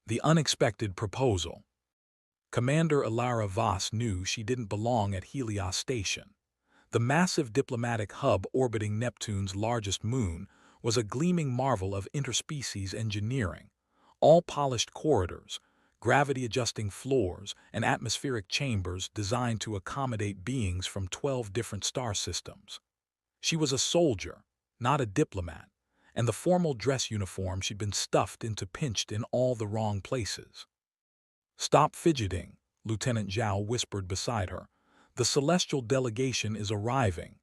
The unexpected proposal. Commander Ilara Voss knew she didn't belong at Helios Station. The massive diplomatic hub orbiting Neptune's largest moon was a gleaming marvel of interspecies engineering. All polished corridors, gravity-adjusting floors, and atmospheric chambers designed to accommodate beings from 12 different star systems. She was a soldier, not a diplomat, and the formal dress uniform she'd been stuffed into pinched in all the wrong places. "Stop fidgeting," Lieutenant Zhao whispered beside her. "The celestial delegation is arriving."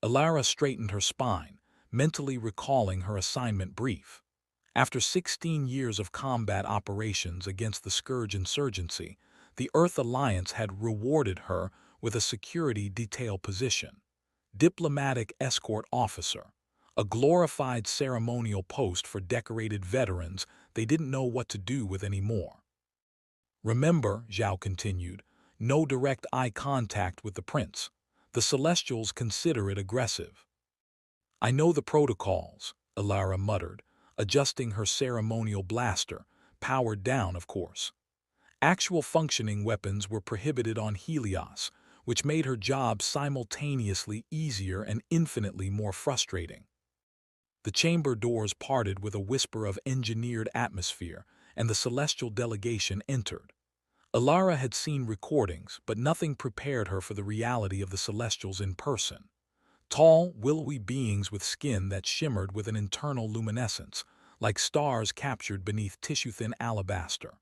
Ilara straightened her spine, mentally recalling her assignment brief. After 16 years of combat operations against the Scourge insurgency, the Earth Alliance had rewarded her with a security detail position. Diplomatic escort officer, a glorified ceremonial post for decorated veterans they didn't know what to do with anymore. "Remember," Zhao continued, "no direct eye contact with the prince. The Celestials consider it aggressive." "I know the protocols," Ilara muttered, adjusting her ceremonial blaster, powered down, of course. Actual functioning weapons were prohibited on Helios, which made her job simultaneously easier and infinitely more frustrating. The chamber doors parted with a whisper of engineered atmosphere, and the celestial delegation entered. Ilara had seen recordings, but nothing prepared her for the reality of the Celestials in person. Tall, willowy beings with skin that shimmered with an internal luminescence, like stars captured beneath tissue-thin alabaster.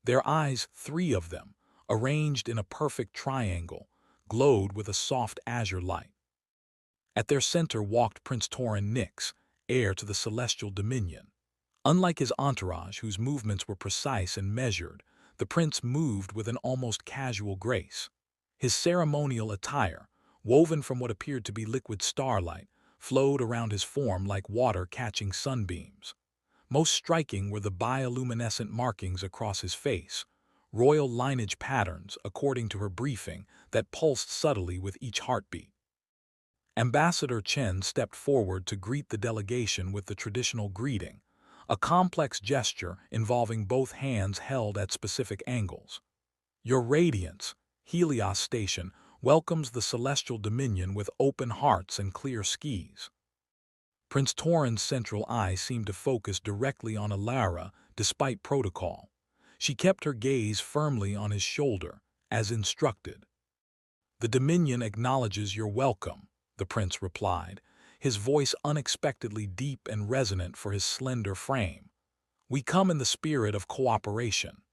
Their eyes, 3 of them, arranged in a perfect triangle, glowed with a soft azure light. At their center walked Prince Torin Nix, heir to the celestial dominion. Unlike his entourage, whose movements were precise and measured, the prince moved with an almost casual grace. His ceremonial attire, woven from what appeared to be liquid starlight, flowed around his form like water catching sunbeams. Most striking were the bioluminescent markings across his face, royal lineage patterns, according to her briefing, that pulsed subtly with each heartbeat. Ambassador Chen stepped forward to greet the delegation with the traditional greeting, a complex gesture involving both hands held at specific angles. "Your Radiance, Helios Station, welcomes the Celestial Dominion with open hearts and clear skies." Prince Torin's central eye seemed to focus directly on Ilara, despite protocol. She kept her gaze firmly on his shoulder, as instructed. "The Dominion acknowledges your welcome," the prince replied, his voice unexpectedly deep and resonant for his slender frame. "We come in the spirit of cooperation."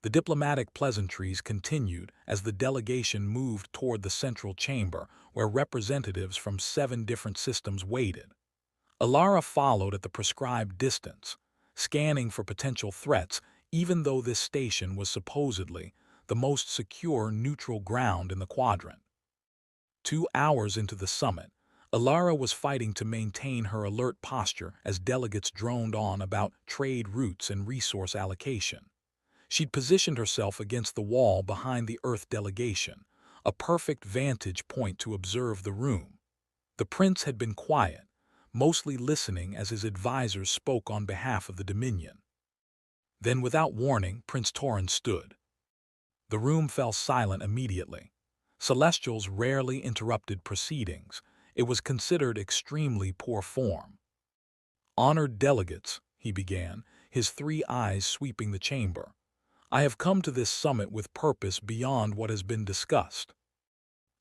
The diplomatic pleasantries continued as the delegation moved toward the central chamber, where representatives from 7 different systems waited. Ilara followed at the prescribed distance, scanning for potential threats, even though this station was supposedly the most secure neutral ground in the quadrant. 2 hours into the summit, Ilara was fighting to maintain her alert posture as delegates droned on about trade routes and resource allocation. She'd positioned herself against the wall behind the Earth delegation, a perfect vantage point to observe the room. The prince had been quiet, mostly listening as his advisors spoke on behalf of the Dominion. Then, without warning, Prince Torin stood. The room fell silent immediately. Celestials rarely interrupted proceedings. It was considered extremely poor form. "Honored delegates," he began, his 3 eyes sweeping the chamber. "I have come to this summit with purpose beyond what has been discussed."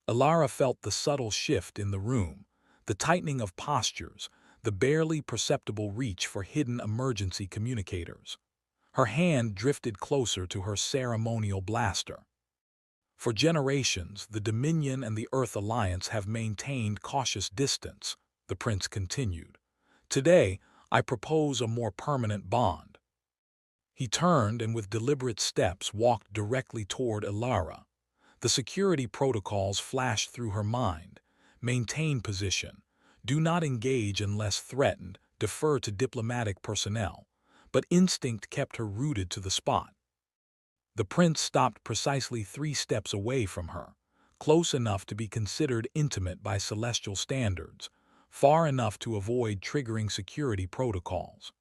Ilara felt the subtle shift in the room, the tightening of postures, the barely perceptible reach for hidden emergency communicators. Her hand drifted closer to her ceremonial blaster. "For generations, the Dominion and the Earth Alliance have maintained cautious distance," the prince continued. "Today, I propose a more permanent bond." He turned and with deliberate steps walked directly toward Ilara. The security protocols flashed through her mind. Maintain position. Do not engage unless threatened. Defer to diplomatic personnel. But instinct kept her rooted to the spot. The prince stopped precisely 3 steps away from her, close enough to be considered intimate by celestial standards, far enough to avoid triggering security protocols.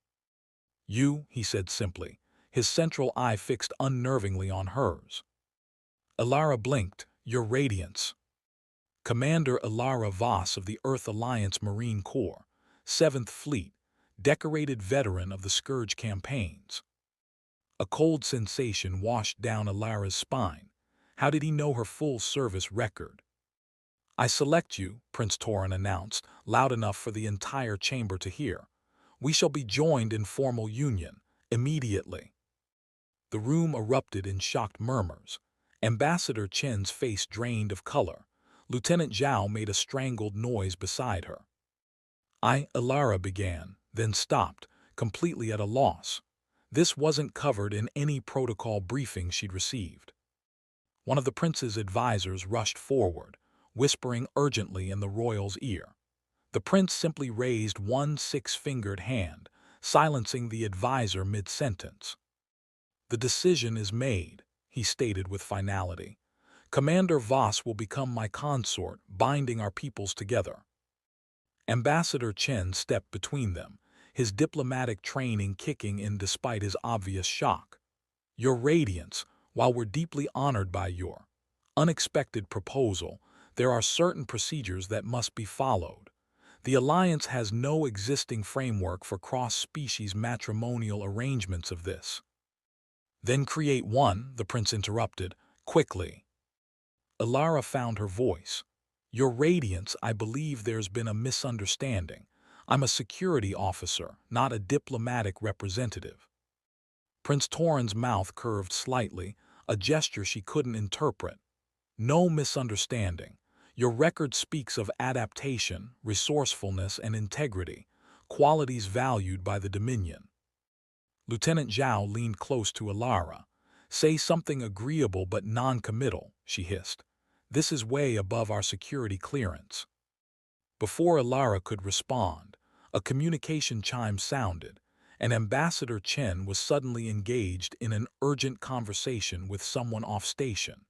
"You," he said simply, his central eye fixed unnervingly on hers. Alara blinked. "Your Radiance." Commander Alara Voss of the Earth Alliance Marine Corps, 7th Fleet, decorated veteran of the Scourge campaigns. A cold sensation washed down Alara's spine. How did he know her full service record? "I select you," Prince Torin announced, loud enough for the entire chamber to hear. "We shall be joined in formal union, immediately." The room erupted in shocked murmurs. Ambassador Chen's face drained of color. Lieutenant Zhao made a strangled noise beside her. Alara began, then stopped, completely at a loss. This wasn't covered in any protocol briefing she'd received. One of the prince's advisors rushed forward, whispering urgently in the royal's ear. The prince simply raised one six-fingered hand, silencing the advisor mid-sentence. "The decision is made," he stated with finality. "Commander Voss will become my consort, binding our peoples together." Ambassador Chen stepped between them, his diplomatic training kicking in despite his obvious shock. "Your Radiance, while we're deeply honored by your unexpected proposal, there are certain procedures that must be followed. The Alliance has no existing framework for cross-species matrimonial arrangements of this." "Then create one," the prince interrupted, quickly. Alara found her voice. "Your Radiance, I believe there's been a misunderstanding. I'm a security officer, not a diplomatic representative." Prince Torin's mouth curved slightly, a gesture she couldn't interpret. "No misunderstanding. Your record speaks of adaptation, resourcefulness, and integrity, qualities valued by the Dominion." Lieutenant Zhao leaned close to Alara. "Say something agreeable but non-committal," she hissed. "This is way above our security clearance." Before Alara could respond, a communication chime sounded, and Ambassador Chen was suddenly engaged in an urgent conversation with someone off station.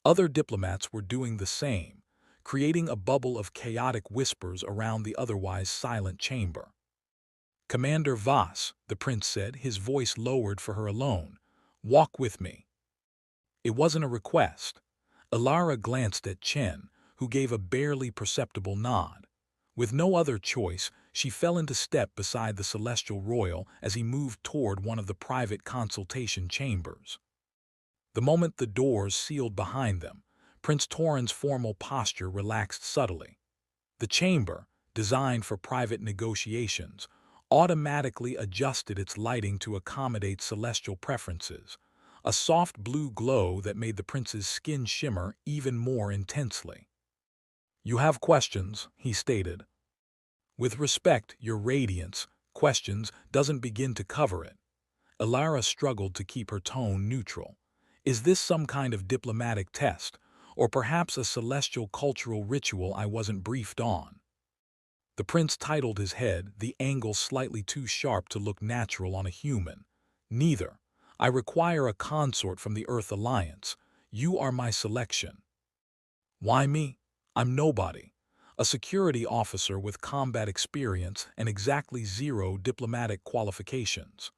Other diplomats were doing the same, creating a bubble of chaotic whispers around the otherwise silent chamber. "Commander Voss," the prince said, his voice lowered for her alone, "walk with me." It wasn't a request. Alara glanced at Chen, who gave a barely perceptible nod. With no other choice, she fell into step beside the Celestial Royal as he moved toward one of the private consultation chambers. The moment the doors sealed behind them, Prince Torin's formal posture relaxed subtly. The chamber, designed for private negotiations, automatically adjusted its lighting to accommodate celestial preferences, a soft blue glow that made the prince's skin shimmer even more intensely. "You have questions," he stated. "With respect, Your Radiance, questions doesn't begin to cover it." Alara struggled to keep her tone neutral. "Is this some kind of diplomatic test, or perhaps a celestial cultural ritual I wasn't briefed on?" The prince titled his head, the angle slightly too sharp to look natural on a human. "Neither. I require a consort from the Earth Alliance. You are my selection." "Why me? I'm nobody. A security officer with combat experience and exactly 0 diplomatic qualifications."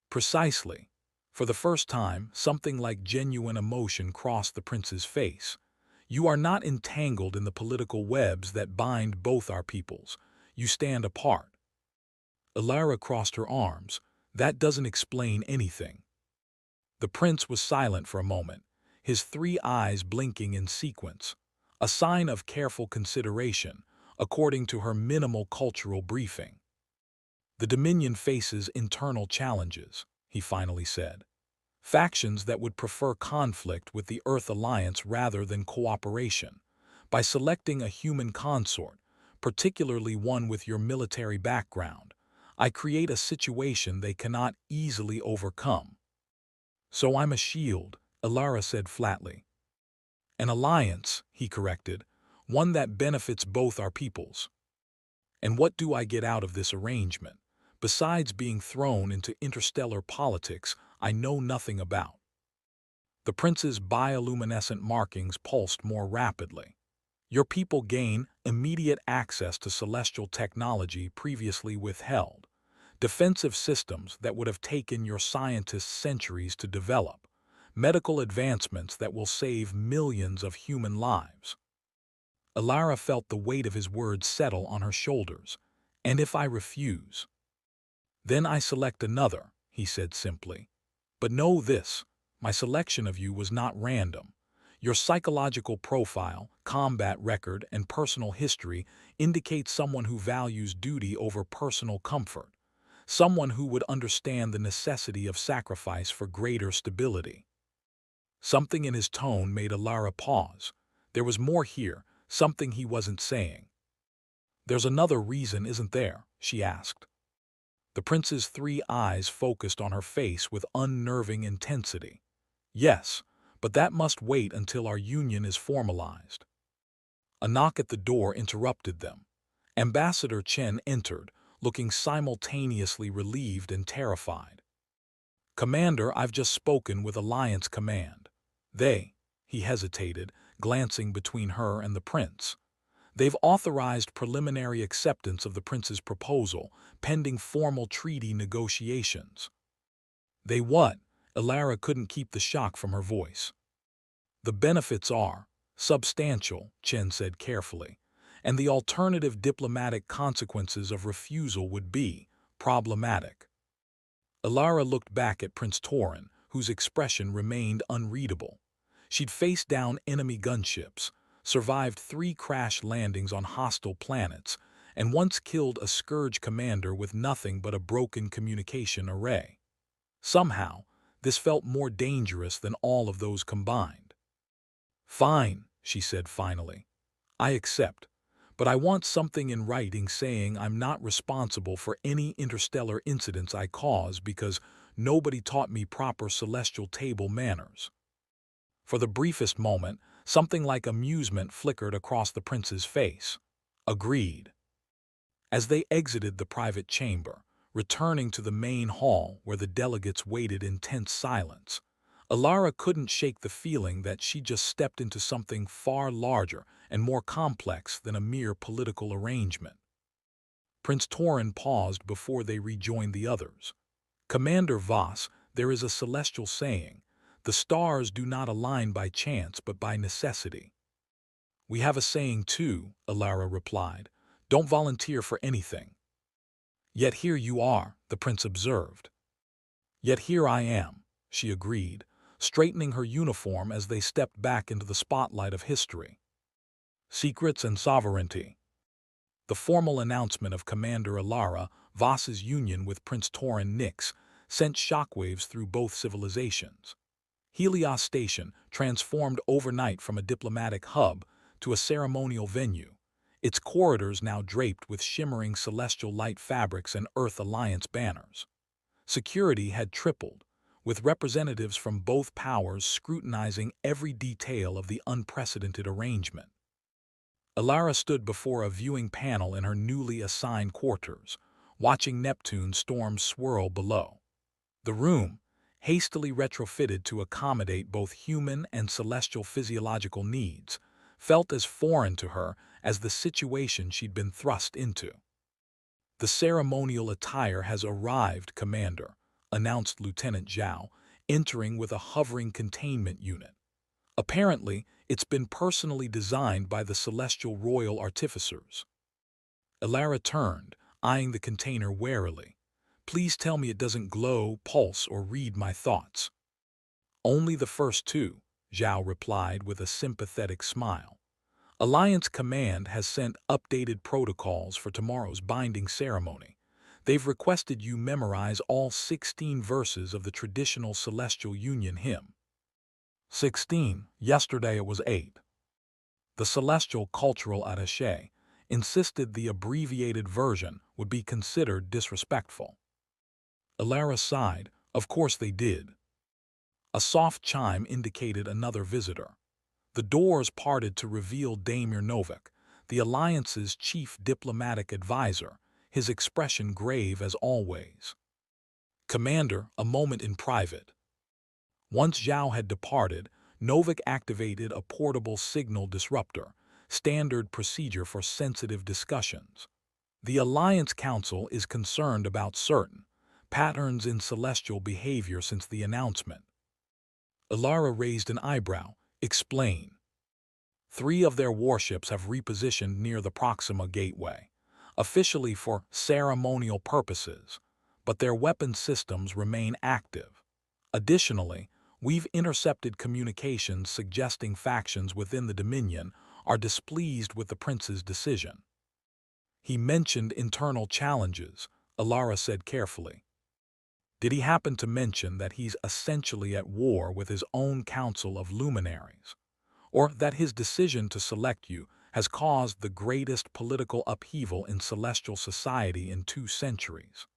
"Precisely." For the first time, something like genuine emotion crossed the prince's face. "You are not entangled in the political webs that bind both our peoples. You stand apart." Alara crossed her arms. "That doesn't explain anything." The prince was silent for a moment, his 3 eyes blinking in sequence, a sign of careful consideration, according to her minimal cultural briefing. "The Dominion faces internal challenges," he finally said. "Factions that would prefer conflict with the Earth Alliance rather than cooperation. By selecting a human consort, particularly one with your military background, I create a situation they cannot easily overcome." "So I'm a shield," Alara said flatly. "An alliance," he corrected, "one that benefits both our peoples." "And what do I get out of this arrangement, besides being thrown into interstellar politics I know nothing about?" The prince's bioluminescent markings pulsed more rapidly. "Your people gain immediate access to celestial technology previously withheld. defensive systems that would have taken your scientists centuries to develop, medical advancements that will save millions of human lives. Alara felt the weight of his words settle on her shoulders. And if I refuse? Then I select another, he said simply. But know this, my selection of you was not random. Your psychological profile, combat record, and personal history indicate someone who values duty over personal comfort, someone who would understand the necessity of sacrifice for greater stability. Something in his tone made Alara pause. There was more here, something he wasn't saying. There's another reason, isn't there? She asked. The prince's three eyes focused on her face with unnerving intensity. Yes, but that must wait until our union is formalized. A knock at the door interrupted them. Ambassador Chen entered, looking simultaneously relieved and terrified. Commander, I've just spoken with Alliance Command. He hesitated, glancing between her and the prince. They've authorized preliminary acceptance of the prince's proposal, pending formal treaty negotiations. They what? Alara couldn't keep the shock from her voice. The benefits are substantial, Chen said carefully, and the alternative diplomatic consequences of refusal would be problematic. Alara looked back at Prince Torin, whose expression remained unreadable. She'd faced down enemy gunships, survived 3 crash landings on hostile planets, and once killed a Scourge commander with nothing but a broken communication array. Somehow, this felt more dangerous than all of those combined. Fine, she said finally. I accept, but I want something in writing saying I'm not responsible for any interstellar incidents I cause because nobody taught me proper celestial table manners. For the briefest moment, something like amusement flickered across the prince's face. Agreed. As they exited the private chamber, returning to the main hall where the delegates waited in tense silence, Alara couldn't shake the feeling that she just stepped into something far larger and more complex than a mere political arrangement. Prince Torin paused before they rejoined the others. Commander Voss, there is a celestial saying, the stars do not align by chance but by necessity. We have a saying too, Alara replied. Don't volunteer for anything. Yet here you are, the prince observed. Yet here I am, she agreed, straightening her uniform as they stepped back into the spotlight of history. Secrets and sovereignty. The formal announcement of Commander Alara Voss's union with Prince Torin Nix sent shockwaves through both civilizations. Helios Station transformed overnight from a diplomatic hub to a ceremonial venue, its corridors now draped with shimmering celestial light fabrics and Earth Alliance banners. Security had tripled, with representatives from both powers scrutinizing every detail of the unprecedented arrangement. Alara stood before a viewing panel in her newly assigned quarters, watching Neptune's storm swirl below. The room, hastily retrofitted to accommodate both human and celestial physiological needs, felt as foreign to her as the situation she'd been thrust into. The ceremonial attire has arrived, Commander, announced Lieutenant Zhao, entering with a hovering containment unit. Apparently, it's been personally designed by the celestial royal artificers. Alara turned, eyeing the container warily. Please tell me it doesn't glow, pulse, or read my thoughts. Only the first 2, Zhao replied with a sympathetic smile. Alliance Command has sent updated protocols for tomorrow's binding ceremony. They've requested you memorize all 16 verses of the traditional Celestial Union hymn. 16. Yesterday it was 8. The Celestial Cultural Attaché insisted the abbreviated version would be considered disrespectful. Alara sighed. Of course they did. A soft chime indicated another visitor. The doors parted to reveal Damir Novak, the Alliance's chief diplomatic advisor, his expression grave as always. Commander, a moment in private. Once Zhao had departed, Novak activated a portable signal disruptor, standard procedure for sensitive discussions. The Alliance Council is concerned about certain patterns in celestial behavior since the announcement. Ilara raised an eyebrow. Explain. 3 of their warships have repositioned near the Proxima Gateway, officially for ceremonial purposes, but their weapon systems remain active. Additionally, we've intercepted communications suggesting factions within the Dominion are displeased with the Prince's decision. He mentioned internal challenges, Ilara said carefully. Did he happen to mention that he's essentially at war with his own council of luminaries? Or that his decision to select you has caused the greatest political upheaval in celestial society in 2 centuries?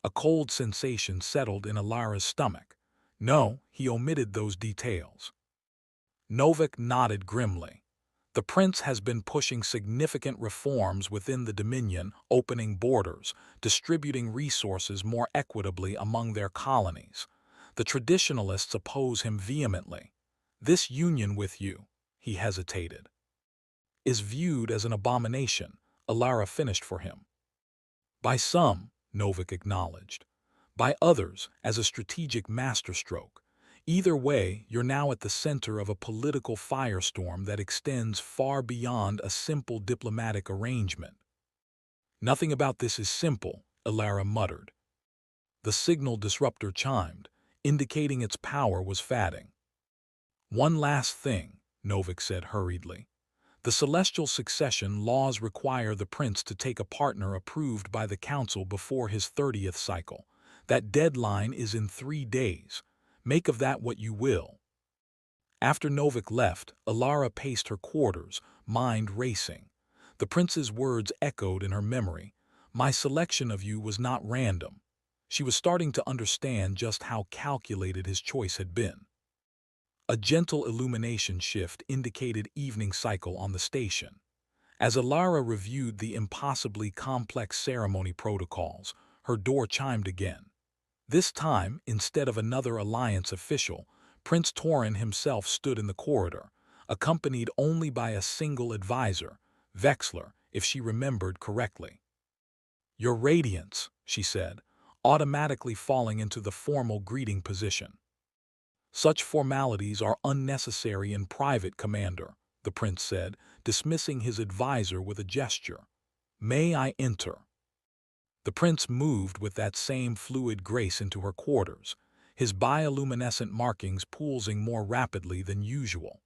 A cold sensation settled in Ilara's stomach. No, he omitted those details. Novik nodded grimly. The prince has been pushing significant reforms within the Dominion, opening borders, distributing resources more equitably among their colonies. The traditionalists oppose him vehemently. This union with you, he hesitated, is viewed as an abomination, Ilara finished for him. By some, Novik acknowledged. By others, as a strategic masterstroke. Either way, you're now at the center of a political firestorm that extends far beyond a simple diplomatic arrangement. Nothing about this is simple, Ilara muttered. The signal disruptor chimed, indicating its power was fading. One last thing, Novik said hurriedly. The celestial succession laws require the prince to take a partner approved by the council before his 30th cycle. That deadline is in 3 days. Make of that what you will. After Novik left, Ilara paced her quarters, mind racing. The prince's words echoed in her memory. My selection of you was not random. She was starting to understand just how calculated his choice had been. A gentle illumination shift indicated evening cycle on the station. As Ilara reviewed the impossibly complex ceremony protocols, her door chimed again. This time, instead of another Alliance official, Prince Torin himself stood in the corridor, accompanied only by a single advisor, Vexler, if she remembered correctly. Your Radiance, she said, automatically falling into the formal greeting position. Such formalities are unnecessary in private, Commander, the prince said, dismissing his advisor with a gesture. May I enter? The prince moved with that same fluid grace into her quarters, his bioluminescent markings pulsing more rapidly than usual.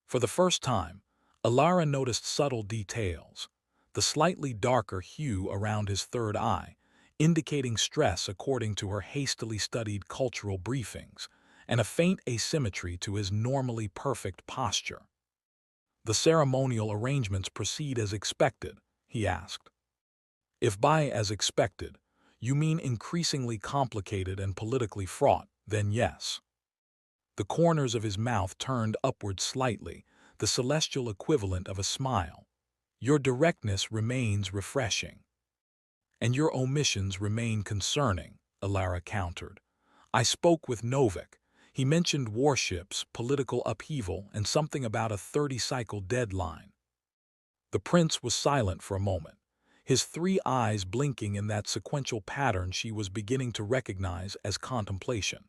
For the first time, Ilara noticed subtle details, the slightly darker hue around his third eye, indicating stress according to her hastily studied cultural briefings, and a faint asymmetry to his normally perfect posture. The ceremonial arrangements proceed as expected, he asked. If by as expected, you mean increasingly complicated and politically fraught, then yes. The corners of his mouth turned upward slightly, the celestial equivalent of a smile. Your directness remains refreshing. And your omissions remain concerning, Ilara countered. I spoke with Novik. He mentioned warships, political upheaval, and something about a 30-cycle deadline. The prince was silent for a moment, his 3 eyes blinking in that sequential pattern she was beginning to recognize as contemplation.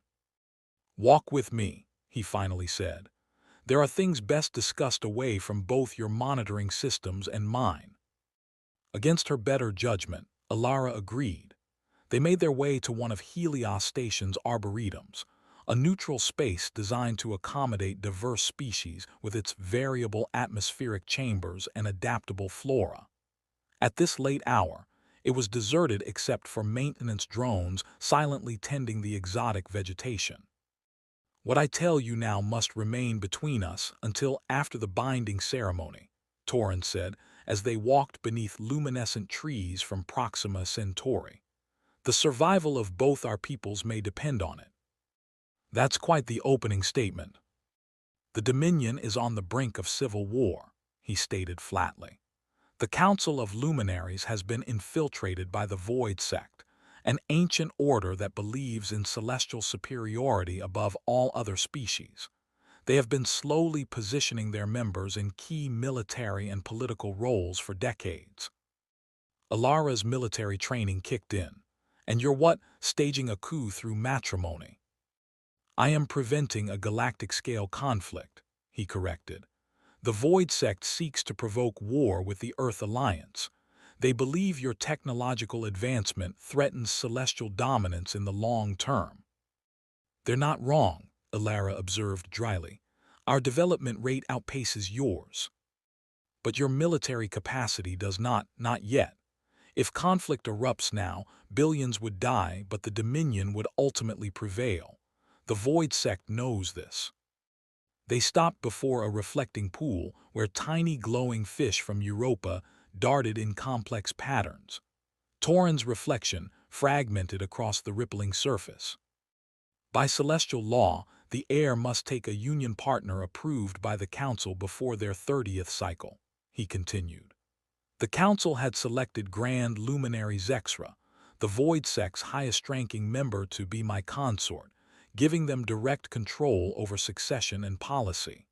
Walk with me, he finally said. There are things best discussed away from both your monitoring systems and mine. Against her better judgment, Ilara agreed. They made their way to one of Helios Station's arboretums, a neutral space designed to accommodate diverse species with its variable atmospheric chambers and adaptable flora. At this late hour, it was deserted except for maintenance drones silently tending the exotic vegetation. What I tell you now must remain between us until after the binding ceremony, Torin said as they walked beneath luminescent trees from Proxima Centauri. The survival of both our peoples may depend on it. That's quite the opening statement. The Dominion is on the brink of civil war, he stated flatly. The Council of Luminaries has been infiltrated by the Void Sect, an ancient order that believes in celestial superiority above all other species. They have been slowly positioning their members in key military and political roles for decades. Alara's military training kicked in. And you're what? Staging a coup through matrimony. I am preventing a galactic-scale conflict, he corrected. The Void Sect seeks to provoke war with the Earth Alliance. They believe your technological advancement threatens celestial dominance in the long term. They're not wrong, Alara observed dryly. Our development rate outpaces yours. But your military capacity does not yet. If conflict erupts now, billions would die, but the Dominion would ultimately prevail. The Void Sect knows this. They stopped before a reflecting pool where tiny glowing fish from Europa darted in complex patterns. Torin's reflection fragmented across the rippling surface. By celestial law, the heir must take a union partner approved by the Council before their 30th cycle, he continued. The Council had selected Grand Luminary Zexra, the Void Sect's highest-ranking member, to be my consort, giving them direct control over succession and policy.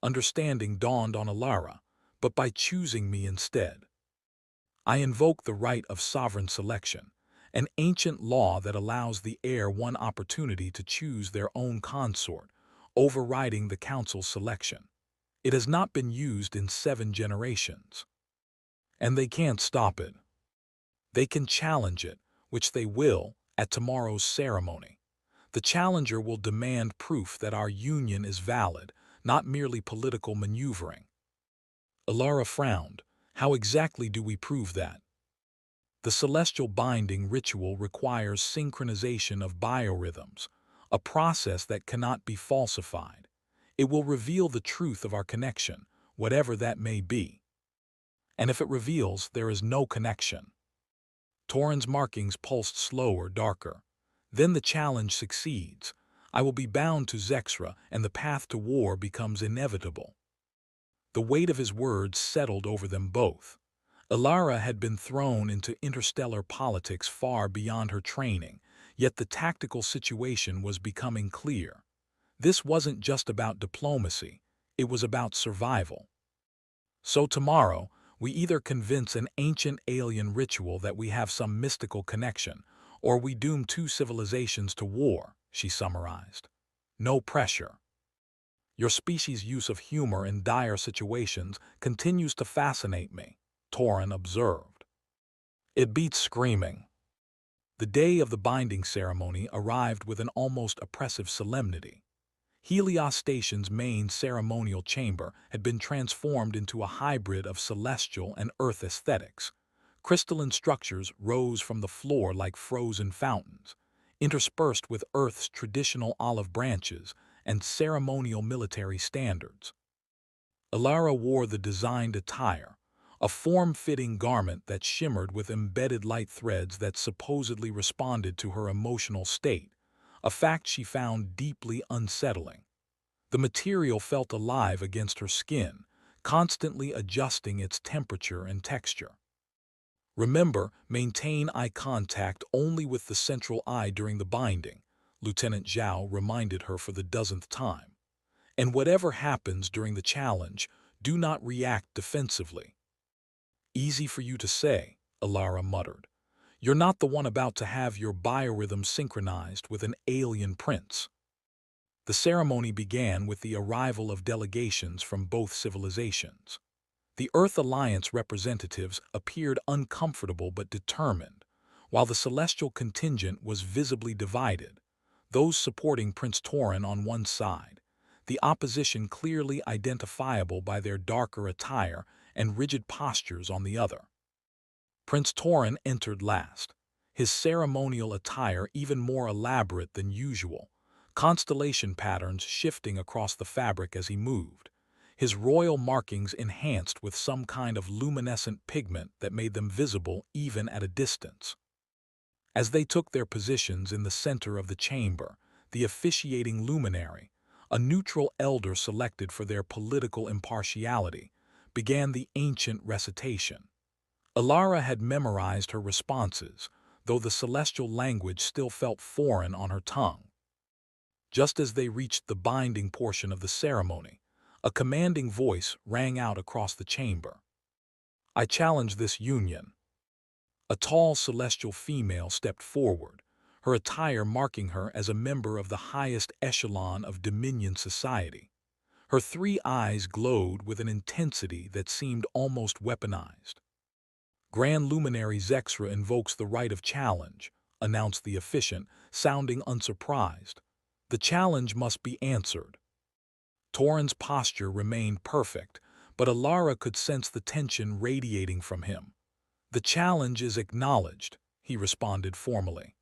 Understanding dawned on Alara, but by choosing me instead. I invoke the right of sovereign selection, an ancient law that allows the heir one opportunity to choose their own consort, overriding the Council's selection. It has not been used in 7 generations. And they can't stop it. They can challenge it, which they will, at tomorrow's ceremony. The challenger will demand proof that our union is valid, not merely political maneuvering. Alara frowned. How exactly do we prove that? The celestial binding ritual requires synchronization of biorhythms, a process that cannot be falsified. It will reveal the truth of our connection, whatever that may be. And if it reveals there is no connection. Torin's markings pulsed slower, darker. Then the challenge succeeds. I will be bound to Zexra, and the path to war becomes inevitable. The weight of his words settled over them both. Alara had been thrown into interstellar politics far beyond her training, yet the tactical situation was becoming clear. This wasn't just about diplomacy, it was about survival. So tomorrow, we either convince an ancient alien ritual that we have some mystical connection, or we doom 2 civilizations to war, she summarized. No pressure. Your species' use of humor in dire situations continues to fascinate me, Torin observed. It beats screaming. The day of the binding ceremony arrived with an almost oppressive solemnity. Helios Station's main ceremonial chamber had been transformed into a hybrid of celestial and earth aesthetics. Crystalline structures rose from the floor like frozen fountains, interspersed with Earth's traditional olive branches and ceremonial military standards. Alara wore the designed attire, a form-fitting garment that shimmered with embedded light threads that supposedly responded to her emotional state, a fact she found deeply unsettling. The material felt alive against her skin, constantly adjusting its temperature and texture. Remember, maintain eye contact only with the central eye during the binding, Lieutenant Zhao reminded her for the 10th time. And whatever happens during the challenge, do not react defensively. Easy for you to say, Alara muttered. You're not the one about to have your biorhythm synchronized with an alien prince. The ceremony began with the arrival of delegations from both civilizations. The Earth Alliance representatives appeared uncomfortable but determined, while the celestial contingent was visibly divided, those supporting Prince Torin on one side, the opposition clearly identifiable by their darker attire and rigid postures on the other. Prince Torin entered last, his ceremonial attire even more elaborate than usual, constellation patterns shifting across the fabric as he moved, his royal markings enhanced with some kind of luminescent pigment that made them visible even at a distance. As they took their positions in the center of the chamber, the officiating luminary, a neutral elder selected for their political impartiality, began the ancient recitation. Alara had memorized her responses, though the celestial language still felt foreign on her tongue. Just as they reached the binding portion of the ceremony, a commanding voice rang out across the chamber. I challenge this union. A tall celestial female stepped forward, her attire marking her as a member of the highest echelon of Dominion society. Her three eyes glowed with an intensity that seemed almost weaponized. Grand Luminary Zexra invokes the right of challenge, announced the efficient, sounding unsurprised. The challenge must be answered. Torrin's posture remained perfect, but Alara could sense the tension radiating from him. The challenge is acknowledged, he responded formally.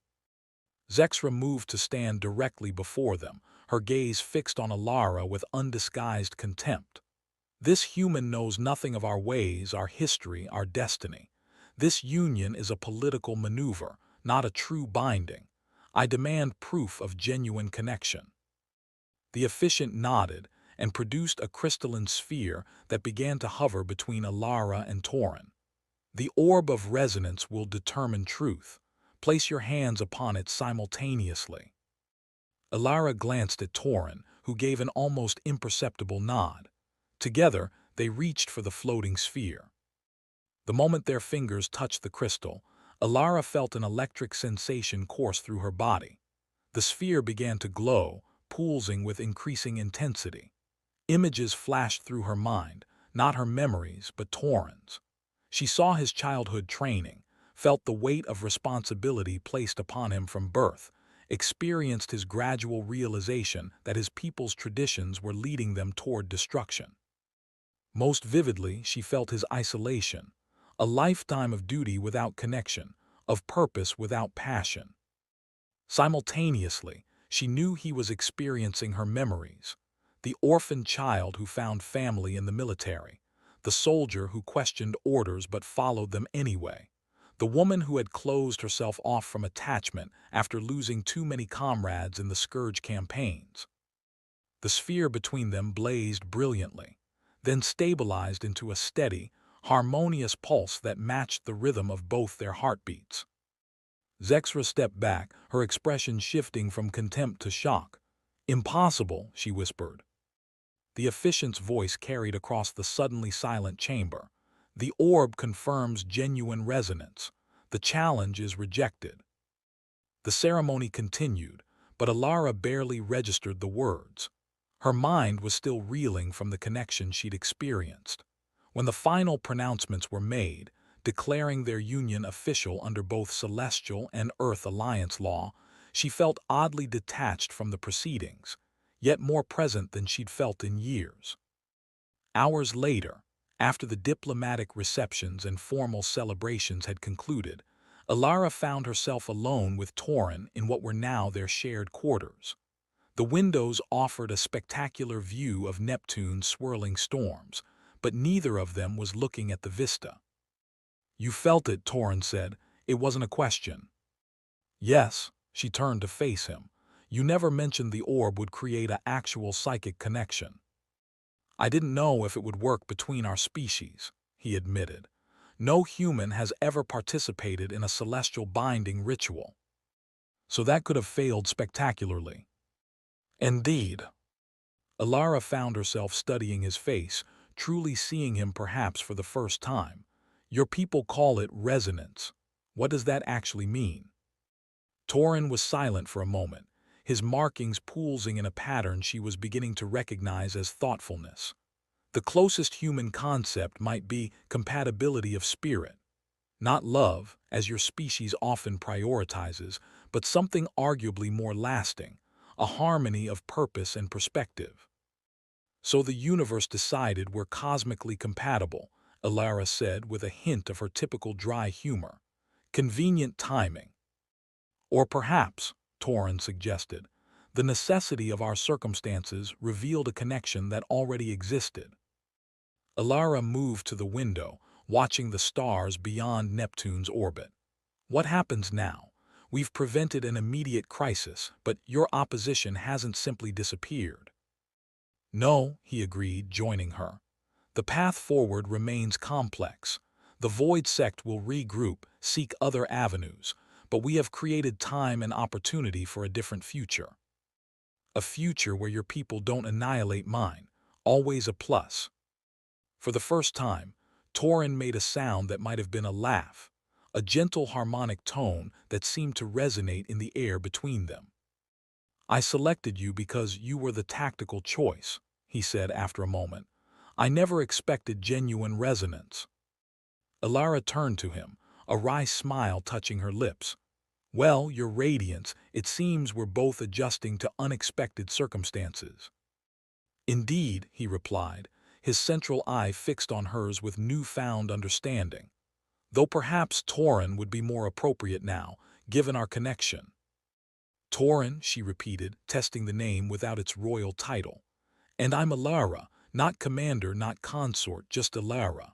Zexra moved to stand directly before them, her gaze fixed on Alara with undisguised contempt. This human knows nothing of our ways, our history, our destiny. This union is a political maneuver, not a true binding. I demand proof of genuine connection. The efficient nodded and produced a crystalline sphere that began to hover between Alara and Torrin. The orb of resonance will determine truth. Place your hands upon it simultaneously. Alara glanced at Torrin, who gave an almost imperceptible nod. Together, they reached for the floating sphere. The moment their fingers touched the crystal, Alara felt an electric sensation course through her body. The sphere began to glow, pulsing with increasing intensity. Images flashed through her mind, not her memories, but Torrin's. She saw his childhood training, felt the weight of responsibility placed upon him from birth, experienced his gradual realization that his people's traditions were leading them toward destruction. Most vividly, she felt his isolation, a lifetime of duty without connection, of purpose without passion. Simultaneously, she knew he was experiencing her memories, the orphaned child who found family in the military, the soldier who questioned orders but followed them anyway, the woman who had closed herself off from attachment after losing too many comrades in the Scourge campaigns. The sphere between them blazed brilliantly, then stabilized into a steady, harmonious pulse that matched the rhythm of both their heartbeats. Zexra stepped back, her expression shifting from contempt to shock. "Impossible," she whispered. The efficient's voice carried across the suddenly silent chamber. "The orb confirms genuine resonance. The challenge is rejected." The ceremony continued, but Alara barely registered the words. Her mind was still reeling from the connection she'd experienced. When the final pronouncements were made, declaring their union official under both celestial and earth alliance law, she felt oddly detached from the proceedings, yet more present than she'd felt in years. Hours later, after the diplomatic receptions and formal celebrations had concluded, Alara found herself alone with Torrin in what were now their shared quarters. The windows offered a spectacular view of Neptune's swirling storms, but neither of them was looking at the vista. "You felt it," Torrin said. "It wasn't a question." "Yes," she turned to face him. "You never mentioned the orb would create an actual psychic connection." "I didn't know if it would work between our species," he admitted. "No human has ever participated in a celestial binding ritual. So that could have failed spectacularly." "Indeed." Alara found herself studying his face, truly seeing him perhaps for the first time. "Your people call it resonance. What does that actually mean?" Torrin was silent for a moment, his markings pulsing in a pattern she was beginning to recognize as thoughtfulness. The closest human concept might be compatibility of spirit. Not love, as your species often prioritizes, but something arguably more lasting, a harmony of purpose and perspective. "So the universe decided we're cosmically compatible," Alara said with a hint of her typical dry humor. "Convenient timing." "Or perhaps," Torrin suggested, "the necessity of our circumstances revealed a connection that already existed." Alara moved to the window, watching the stars beyond Neptune's orbit. "What happens now? We've prevented an immediate crisis, but your opposition hasn't simply disappeared." "No," he agreed, joining her. "The path forward remains complex. The Void Sect will regroup, seek other avenues, but we have created time and opportunity for a different future. A future where your people don't annihilate mine, always a plus." For the first time, Torrin made a sound that might have been a laugh, a gentle harmonic tone that seemed to resonate in the air between them. "I selected you because you were the tactical choice," he said after a moment. "I never expected genuine resonance." Alara turned to him, a wry smile touching her lips. "Well, your radiance, it seems we're both adjusting to unexpected circumstances." "Indeed," he replied, his central eye fixed on hers with newfound understanding. "Though perhaps Torin would be more appropriate now, given our connection." "Torin," she repeated, testing the name without its royal title. "And I'm Alara, not commander, not consort, just Alara."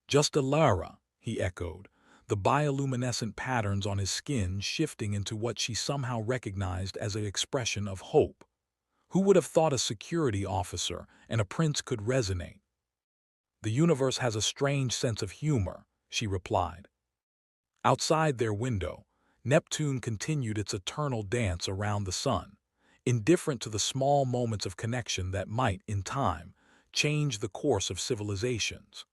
"Just Alara," he echoed, the bioluminescent patterns on his skin shifting into what she somehow recognized as an expression of hope. Who would have thought a security officer and a prince could resonate? "The universe has a strange sense of humor," she replied. Outside their window, Neptune continued its eternal dance around the sun, indifferent to the small moments of connection that might, in time, change the course of civilizations.